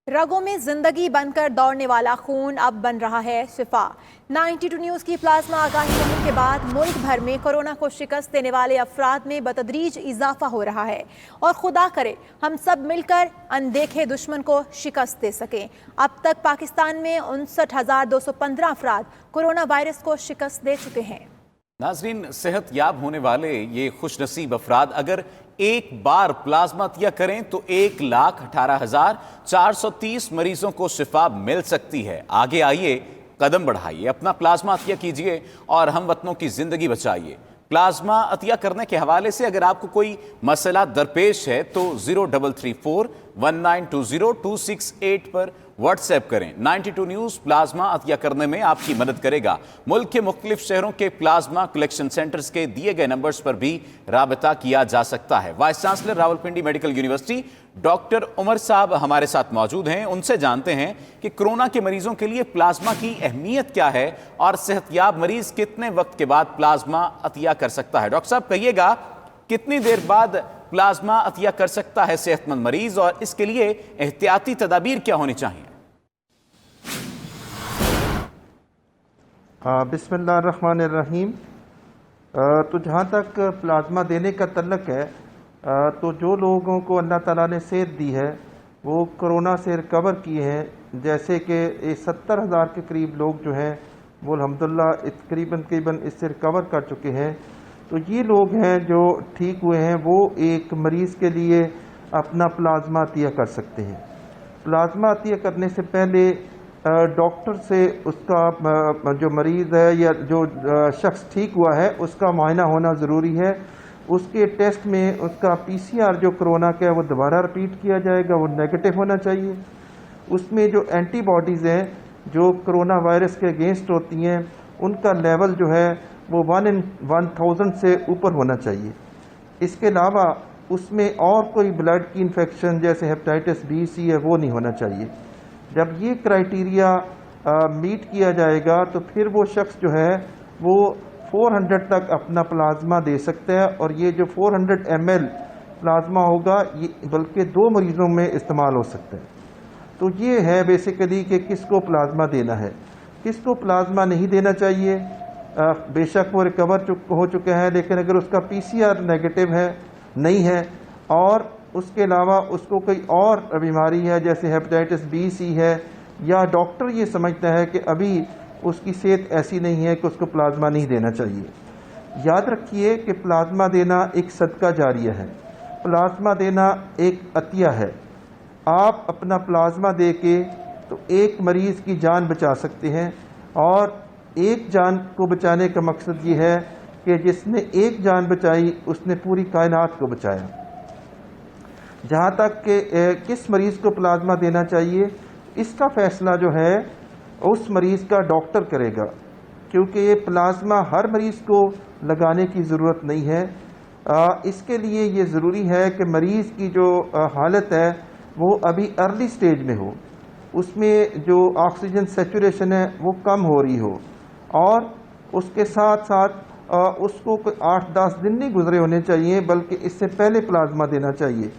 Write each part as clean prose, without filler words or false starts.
रगों में जिंदगी बनकर दौड़ने वाला खून अब बन रहा है शिफा। 92 न्यूज़ की प्लाज्मा आगाही मुहिम के बाद मुल्क भर में कोरोना को शिकस्त देने वाले अफराद में बतदरीज इजाफा हो रहा है और खुदा करे हम सब मिलकर अनदेखे दुश्मन को शिकस्त दे सकें। अब तक पाकिस्तान में 59,215 अफराद कोरोना वायरस को शिकस्त दे चुके हैं। नाजरीन, सेहत याब होने वाले ये खुशनसीब अफराद अगर एक बार प्लाज्मा अतिया करें तो 1,18,430 मरीजों को शिफा मिल सकती है। आगे आइए, कदम बढ़ाइए, अपना प्लाज्मा अतिया कीजिए और हम वतनों की जिंदगी बचाइए। प्लाज्मा अतिया करने के हवाले से अगर आपको कोई मसला दरपेश है तो 03341920-268 पर व्हाट्सएप करें। 92 न्यूज़ प्लाज्मा अतिया करने में आपकी मदद करेगा। मुल्क के मुख्तलिफ शहरों के प्लाज्मा कलेक्शन सेंटर्स के दिए गए नंबर्स पर भी राबता किया जा सकता है। Vice chancellor Rawalpindi medical university doctor Umar साहब हमारे साथ मौजूद हैं। उनसे जानते हैं कि कोरोना के मरीजों के लिए प्लाज्मा की अहमियत क्या है और सेहतयाब मरीज कितने वक्त के बाद प्लाज्मा अतिया कर सकता है। डॉक्टर साहब, कहिएगा कितनी देर बाद प्लाज्मा अतिया कर सकता है सेहतमंद मरीज और इसके लिए एहतियाती तदाबीर क्या होनी चाहिए? बिस्मिल्लाहिर्रहमानिर्रहीम। तो जहाँ तक प्लाज्मा देने का तल्लक है, तो जो लोगों को अल्लाह ताला ने सेहत दी है वो कोरोना से रिकवर किए हैं, जैसे कि 70,000 के करीब लोग जो हैं वो अल्हम्दुलिल्लाह तकरीबन इससे रिकवर कर चुके हैं। तो ये लोग हैं जो ठीक हुए हैं, वो एक मरीज़ के लिए अपना प्लाज्मा अतिया कर सकते हैं। प्लाज्मा अतिया करने से पहले डॉक्टर से उसका जो मरीज़ है या जो शख्स ठीक हुआ है उसका मुआयना होना ज़रूरी है। उसके टेस्ट में उसका PCR जो कोरोना का है वो दोबारा रिपीट किया जाएगा, वो नेगेटिव होना चाहिए। उसमें जो एंटीबॉडीज़ हैं जो कोरोना वायरस के अगेंस्ट होती हैं उनका लेवल जो है वो 1 in 1000 से ऊपर होना चाहिए। इसके अलावा उसमें और कोई ब्लड की इन्फेक्शन जैसे हेपेटाइटिस B, C है वो नहीं होना चाहिए। जब ये क्राइटेरिया मीट किया जाएगा तो फिर वो शख्स जो है वो 400 तक अपना प्लाज्मा दे सकता है और ये जो 400 ml प्लाज्मा होगा ये बल्कि 2 मरीज़ों में इस्तेमाल हो सकता है। तो ये है बेसिकली कि किसको प्लाज्मा देना है, किसको प्लाज्मा नहीं देना चाहिए। बेशक वो रिकवर हो चुके हैं, लेकिन अगर उसका PCR नेगेटिव है नहीं है और उसके अलावा उसको कोई और बीमारी है जैसे हेपेटाइटिस B, C है या डॉक्टर ये समझता है कि अभी उसकी सेहत ऐसी नहीं है कि उसको प्लाज्मा नहीं देना चाहिए। याद रखिए कि प्लाज्मा देना एक सदका जारिया है, प्लाज्मा देना एक अतिया है। आप अपना प्लाज्मा दे के तो एक मरीज़ की जान बचा सकते हैं और एक जान को बचाने का मकसद ये है कि जिसने एक जान बचाई उसने पूरी कायनात को बचाया। जहाँ तक कि किस मरीज़ को प्लाज्मा देना चाहिए इसका फ़ैसला जो है उस मरीज़ का डॉक्टर करेगा, क्योंकि ये प्लाज्मा हर मरीज़ को लगाने की ज़रूरत नहीं है। इसके लिए ये ज़रूरी है कि मरीज़ की जो हालत है वो अभी अर्ली स्टेज में हो, उसमें जो ऑक्सीजन सैचुरेशन है वो कम हो रही हो और उसके साथ साथ उसको 8-10 दिन नहीं गुजरे होने चाहिए बल्कि इससे पहले प्लाज्मा देना चाहिए।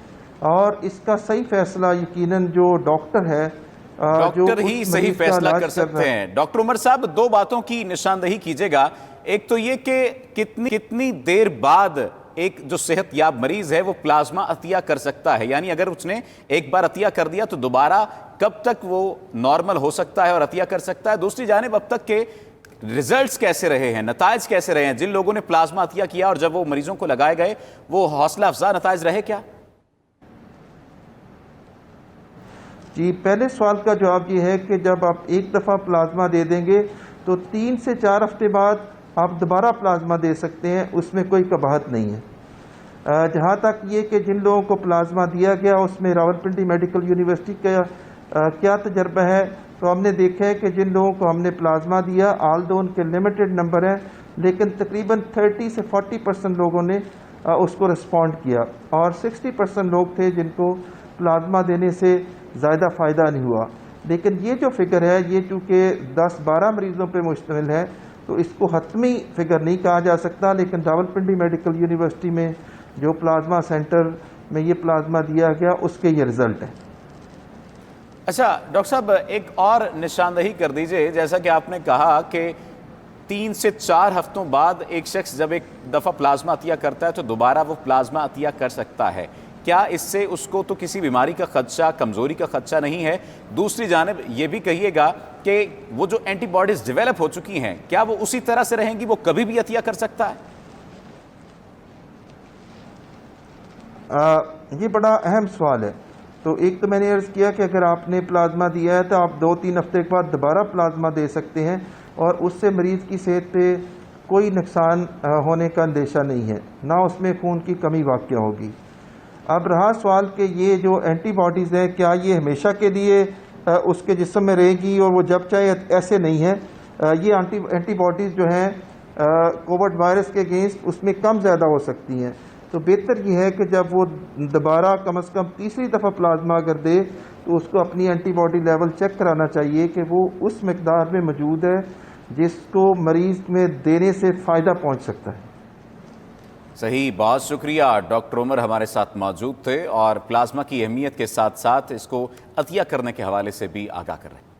और इसका सही फैसला यकीनन जो डॉक्टर है डॉक्टर ही सही फैसला कर सकते हैं। डॉक्टर उमर साहब, 2 बातों की निशानदही कीजिएगा। एक तो ये कि कितनी देर बाद एक जो सेहत याब मरीज है वो प्लाज्मा अतिया कर सकता है, यानी अगर उसने एक बार अतिया कर दिया तो दोबारा कब तक वो नॉर्मल हो सकता है और अतिया कर सकता है। दूसरी जानिब अब तक के रिजल्ट्स कैसे रहे हैं, नताइज कैसे रहे हैं? जिन लोगों ने प्लाज्मा अतिया किया और जब वो मरीजों को लगाए गए वो हौसला अफजा नताइज रहे क्या? जी, पहले सवाल का जवाब ये है कि जब आप एक दफ़ा प्लाज्मा दे देंगे तो 3 से 4 हफ्ते बाद आप दोबारा प्लाज्मा दे सकते हैं, उसमें कोई कबाहत नहीं है। जहाँ तक ये कि जिन लोगों को प्लाज्मा दिया गया उसमें रावलपिंडी मेडिकल यूनिवर्सिटी का क्या तजर्बा है, तो हमने देखा है कि जिन लोगों को हमने प्लाज्मा दिया आल्दो उनके लिमिटेड नंबर हैं, लेकिन तकरीबन 30 से 40% लोगों ने उसको रिस्पॉन्ड किया और 60% लोग थे जिनको प्लाज्मा देने से ज़्यादा फ़ायदा नहीं हुआ। लेकिन ये जो फिगर है ये चूँकि 10-12 मरीज़ों पे मुश्तमिल है तो इसको हतमी फिगर नहीं कहा जा सकता, लेकिन रावलपिंडी मेडिकल यूनिवर्सिटी में जो प्लाज्मा सेंटर में ये प्लाज्मा दिया गया उसके ये रिज़ल्ट है। اچھا ڈاکٹر صاحب ایک اور نشاندہی کر دیجئے، جیسا کہ آپ نے کہا کہ 3 سے 4 ہفتوں بعد ایک شخص جب ایک دفعہ پلازما عطیہ کرتا ہے تو دوبارہ وہ پلازما عطیہ کر سکتا ہے، کیا اس سے اس کو تو کسی بیماری کا خدشہ، کمزوری کا خدشہ نہیں ہے؟ دوسری جانب یہ بھی کہیے گا کہ وہ جو اینٹی باڈیز ڈیولپ ہو چکی ہیں کیا وہ اسی طرح سے رہیں گی، وہ کبھی بھی عطیہ کر سکتا ہے؟ یہ بڑا اہم سوال ہے۔ تو ایک تو میں نے عرض کیا کہ اگر آپ نے پلازما دیا ہے تو آپ 2-3 ہفتے کے بعد دوبارہ پلازما دے سکتے ہیں اور اس سے مریض کی صحت پہ کوئی نقصان ہونے کا اندیشہ نہیں ہے، نہ اس میں خون کی کمی واقع ہوگی۔ اب رہا سوال کہ یہ جو اینٹی باڈیز ہیں کیا یہ ہمیشہ کے لیے اس کے جسم میں رہے گی اور وہ جب چاہے، ایسے نہیں ہے۔ یہ اینٹی باڈیز جو ہیں کووڈ وائرس کے اگینسٹ اس میں کم زیادہ ہو سکتی ہیں، تو بہتر یہ ہے کہ جب وہ دوبارہ کم از کم تیسری دفعہ پلازما اگر دے تو اس کو اپنی اینٹی باڈی لیول چیک کرانا چاہیے کہ وہ اس مقدار میں موجود ہے جس کو مریض میں دینے سے فائدہ پہنچ سکتا ہے۔ صحیح، بہت شکریہ ڈاکٹر عمر ہمارے ساتھ موجود تھے اور پلازما کی اہمیت کے ساتھ ساتھ اس کو عطیہ کرنے کے حوالے سے بھی آگاہ کر رہے ہیں۔